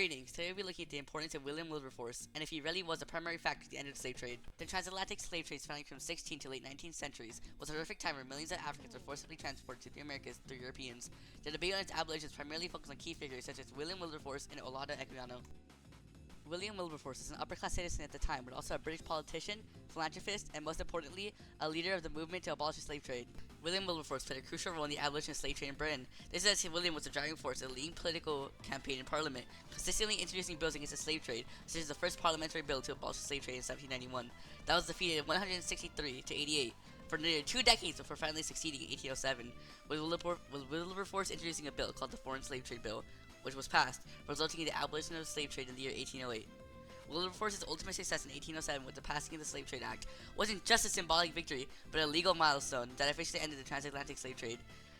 Greetings, today we'll be looking at the importance of William Wilberforce, and if he really was a primary factor to the end of the slave trade. The transatlantic slave trade spanning from 16th to late 19th centuries was a horrific time where millions of Africans were forcibly transported to the Americas through Europeans. The debate on its abolition primarily focused on key figures such as William Wilberforce and Olaudah Equiano. William Wilberforce was an upper-class citizen at the time, but also a British politician, philanthropist, and most importantly, a leader of the movement to abolish the slave trade. William Wilberforce played a crucial role in the abolition of slave trade in Britain. This is as William was the driving force of the leading political campaign in Parliament, consistently introducing bills against the slave trade, such as the first parliamentary bill to abolish the slave trade in 1791. That was defeated 163 to 88 for nearly 2 decades before finally succeeding in 1807, with Wilberforce introducing a bill called the Foreign Slave Trade Bill, which was passed, resulting in the abolition of the slave trade in the year 1808. Wilberforce's ultimate success in 1807 with the passing of the Slave Trade Act wasn't just a symbolic victory, but a legal milestone that officially ended the transatlantic slave trade.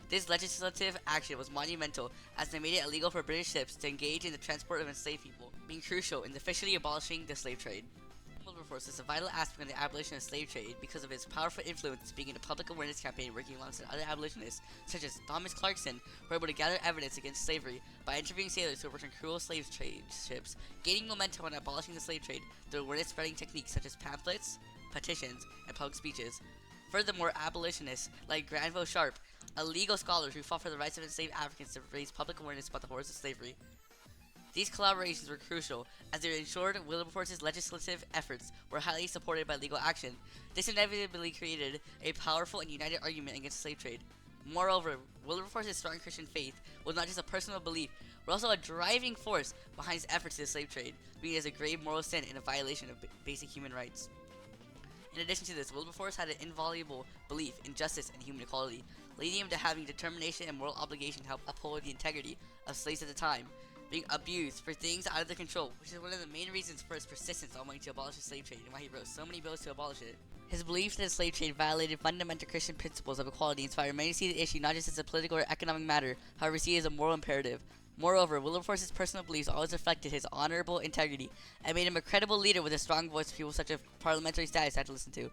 This legislative action was monumental as they made it illegal for British ships to engage in the transport of enslaved people, being crucial in officially abolishing the slave trade. Wilberforce is a vital aspect in the abolition of slave trade because of his powerful influence being in a public awareness campaign working alongside other abolitionists such as Thomas Clarkson, who were able to gather evidence against slavery by interviewing sailors who worked on cruel slave trade ships, gaining momentum on abolishing the slave trade through awareness spreading techniques such as pamphlets, petitions, and public speeches. Furthermore, abolitionists like Granville Sharp, a legal scholar who fought for the rights of enslaved Africans to raise public awareness about the horrors of slavery. These collaborations were crucial, as they ensured Wilberforce's legislative efforts were highly supported by legal action. This inevitably created a powerful and united argument against slave trade. Moreover, Wilberforce's strong Christian faith was not just a personal belief, but also a driving force behind his efforts to the slave trade, being it as a grave moral sin and a violation of basic human rights. In addition to this, Wilberforce had an inviolable belief in justice and human equality, leading him to having determination and moral obligation to help uphold the integrity of slaves at the time, being abused for things out of their control, which is one of the main reasons for his persistence on wanting to abolish the slave trade and why he wrote so many bills to abolish it. His belief that the slave trade violated fundamental Christian principles of equality inspired many to see the issue not just as a political or economic matter, however see it as a moral imperative. Moreover, Wilberforce's personal beliefs always reflected his honorable integrity and made him a credible leader with a strong voice people such as parliamentary status had to listen to.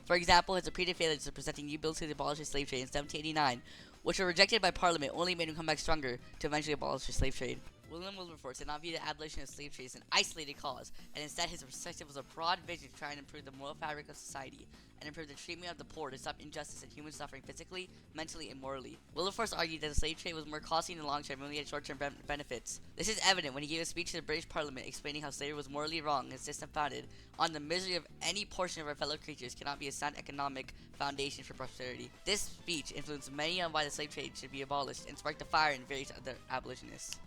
For example, his repeated failures of presenting new bills to abolish the slave trade in 1789, which were rejected by Parliament, only made him come back stronger to eventually abolish the slave trade. William Wilberforce did not view the abolition of slave trade as an isolated cause, and instead his perspective was a broad vision to try and improve the moral fabric of society and improve the treatment of the poor to stop injustice and human suffering physically, mentally, and morally. Wilberforce argued that the slave trade was more costly in the long term and only had short-term benefits. This is evident when he gave a speech to the British Parliament explaining how slavery was morally wrong and a system founded on the misery of any portion of our fellow creatures cannot be a sound economic foundation for prosperity. This speech influenced many on why the slave trade should be abolished and sparked a fire in various other abolitionists.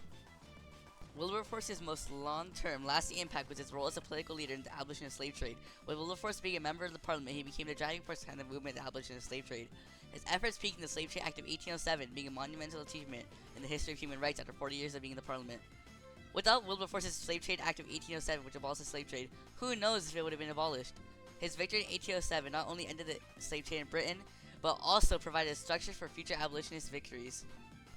Wilberforce's most long-term, lasting impact was his role as a political leader in the abolition of slave trade. With Wilberforce being a member of the Parliament, he became the driving force behind the movement of the abolition of slave trade. His efforts peaked in the Slave Trade Act of 1807, being a monumental achievement in the history of human rights after 40 years of being in the Parliament. Without Wilberforce's Slave Trade Act of 1807, which abolished the slave trade, who knows if it would have been abolished? His victory in 1807 not only ended the slave trade in Britain, but also provided a structure for future abolitionist victories.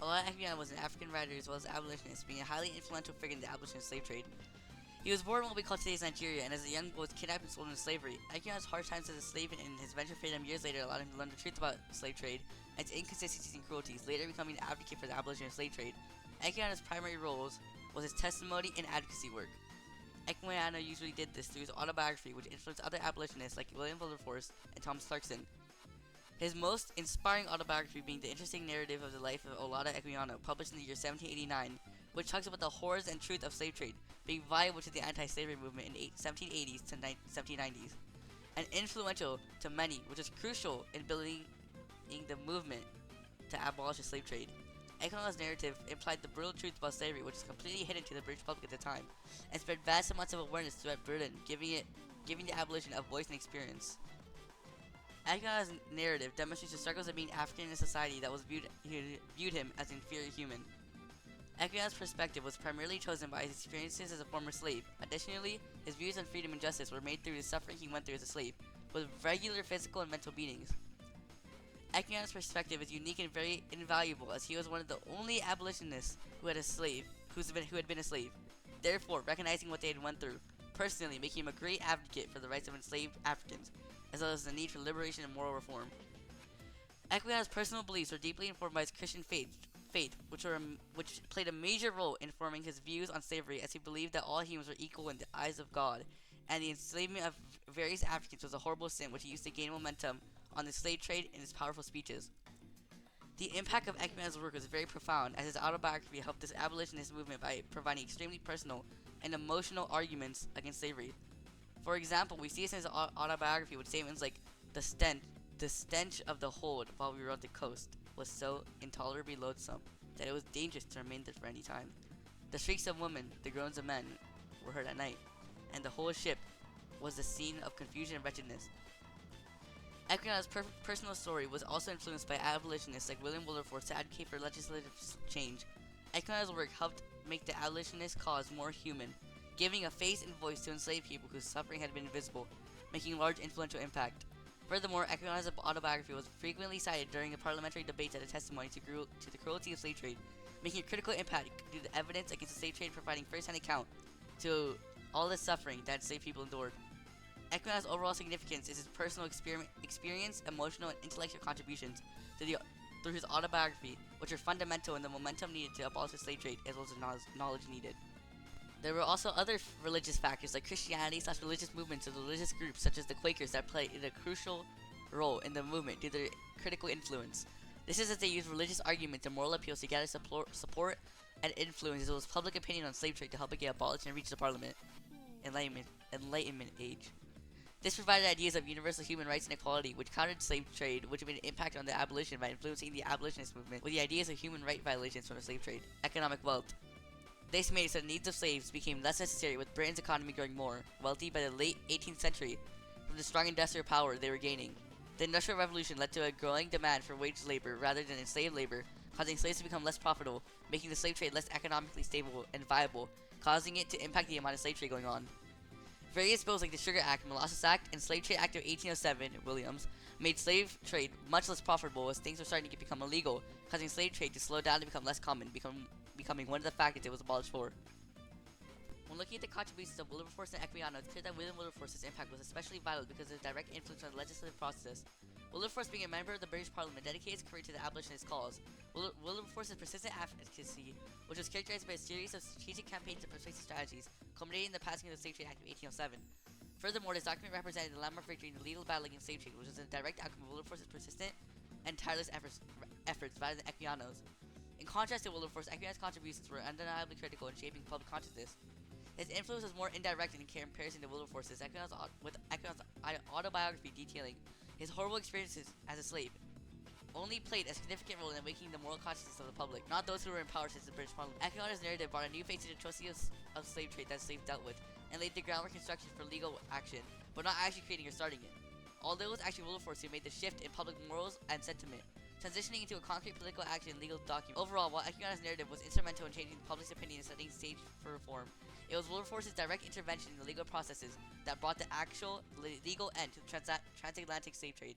Olaudah Equiano was an African writer as well as an abolitionist, being a highly influential figure in the abolition of slave trade. He was born in what we call today's Nigeria, and as a young boy was kidnapped and sold into slavery. Equiano's hard times as a slave and his venture freedom years later allowed him to learn the truth about slave trade and its inconsistencies and cruelties, later becoming an advocate for the abolition of slave trade. Equiano's primary roles was his testimony and advocacy work. Equiano usually did this through his autobiography, which influenced other abolitionists like William Wilberforce and Thomas Clarkson. His most inspiring autobiography being the interesting narrative of the life of Olaudah Equiano, published in the year 1789, which talks about the horrors and truth of slave trade, being vital to the anti-slavery movement in the 1780s to 1790s, and influential to many, which is crucial in building the movement to abolish the slave trade. Equiano's narrative implied the brutal truth about slavery, which was completely hidden to the British public at the time, and spread vast amounts of awareness throughout Britain, giving the abolition a voice and experience. Equiano's narrative demonstrates the struggles of being African in a society that viewed him as an inferior human. Equiano's perspective was primarily chosen by his experiences as a former slave. Additionally, his views on freedom and justice were made through the suffering he went through as a slave, with regular physical and mental beatings. Equiano's perspective is unique and very invaluable, as he was one of the only abolitionists who had been a slave. Therefore, recognizing what they had went through, personally making him a great advocate for the rights of enslaved Africans, as well as the need for liberation and moral reform. Equiano's personal beliefs were deeply informed by his Christian faith, faith, which played a major role in forming his views on slavery, as he believed that all humans were equal in the eyes of God, and the enslavement of various Africans was a horrible sin, which he used to gain momentum on the slave trade in his powerful speeches. The impact of Equiano's work was very profound, as his autobiography helped this abolitionist movement by providing extremely personal and emotional arguments against slavery. For example, we see this in his autobiography with statements like, the stench of the hold while we were on the coast was so intolerably loathsome that it was dangerous to remain there for any time. The shrieks of women, the groans of men were heard at night, and the whole ship was the scene of confusion and wretchedness. Equiano's personal story was also influenced by abolitionists like William Wilberforce to advocate for legislative change. Equiano's work helped make the abolitionist cause more human, giving a face and voice to enslaved people whose suffering had been invisible, making a large influential impact. Furthermore, Equiano's autobiography was frequently cited during the parliamentary debates as a testimony to the cruelty of slave trade, making a critical impact due to the evidence against the slave trade providing first-hand account to all the suffering that enslaved people endured. Equiano's overall significance is his personal experience, emotional, and intellectual contributions through his autobiography, which are fundamental in the momentum needed to abolish the slave trade, as well as the knowledge needed. There were also other religious factors like Christianity/religious movements of religious groups such as the Quakers that played a crucial role in the movement due to their critical influence. This is as they used religious arguments and moral appeals to gather support and influence, as well as public opinion on slave trade to help it get abolished and reach the Parliament Enlightenment age. This provided ideas of universal human rights and equality, which countered slave trade, which made an impact on the abolition by influencing the abolitionist movement with the ideas of human right violations from the slave trade. Economic wealth. This made it so the needs of slaves became less necessary, with Britain's economy growing more wealthy by the late 18th century from the strong industrial power they were gaining. The Industrial Revolution led to a growing demand for wage labor rather than enslaved labor, causing slaves to become less profitable, making the slave trade less economically stable and viable, causing it to impact the amount of slave trade going on. Various bills like the Sugar Act, Molasses Act, and Slave Trade Act of 1807, Williams, made slave trade much less profitable as things were starting to become illegal, causing slave trade to slow down and become less common, becoming one of the factors it was abolished for. When looking at the contributions of Wilberforce and Equiano, it's clear that William Wilberforce's impact was especially vital because of his direct influence on the legislative process. Wilberforce, being a member of the British Parliament, dedicated his career to the abolitionist cause. Wilberforce's persistent advocacy, which was characterized by a series of strategic campaigns and persuasive strategies, culminating in the passing of the Slave Trade Act of 1807. Furthermore, this document represented the landmark victory in the legal battle against slave trade, which was a direct outcome of Wilberforce's persistent and tireless efforts rather than Equiano's. In contrast to Wilberforce, Equiano's contributions were undeniably critical in shaping public consciousness. His influence was more indirect in comparison to Wilberforce's, with Equiano's autobiography detailing his horrible experiences as a slave only played a significant role in awakening the moral consciousness of the public, not those who were in power since the British Parliament. Equiano's narrative brought a new face to the atrocities of slave trade that slaves dealt with, and laid the groundwork and structure for legal action, but not actually creating or starting it. Although it was actually Wilberforce who made the shift in public morals and sentiment, transitioning into a concrete political action and legal document. Overall, while Equiano's narrative was instrumental in changing the public's opinion and setting the stage for reform, it was Wilberforce's direct intervention in the legal processes that brought the actual legal end to the transatlantic slave trade.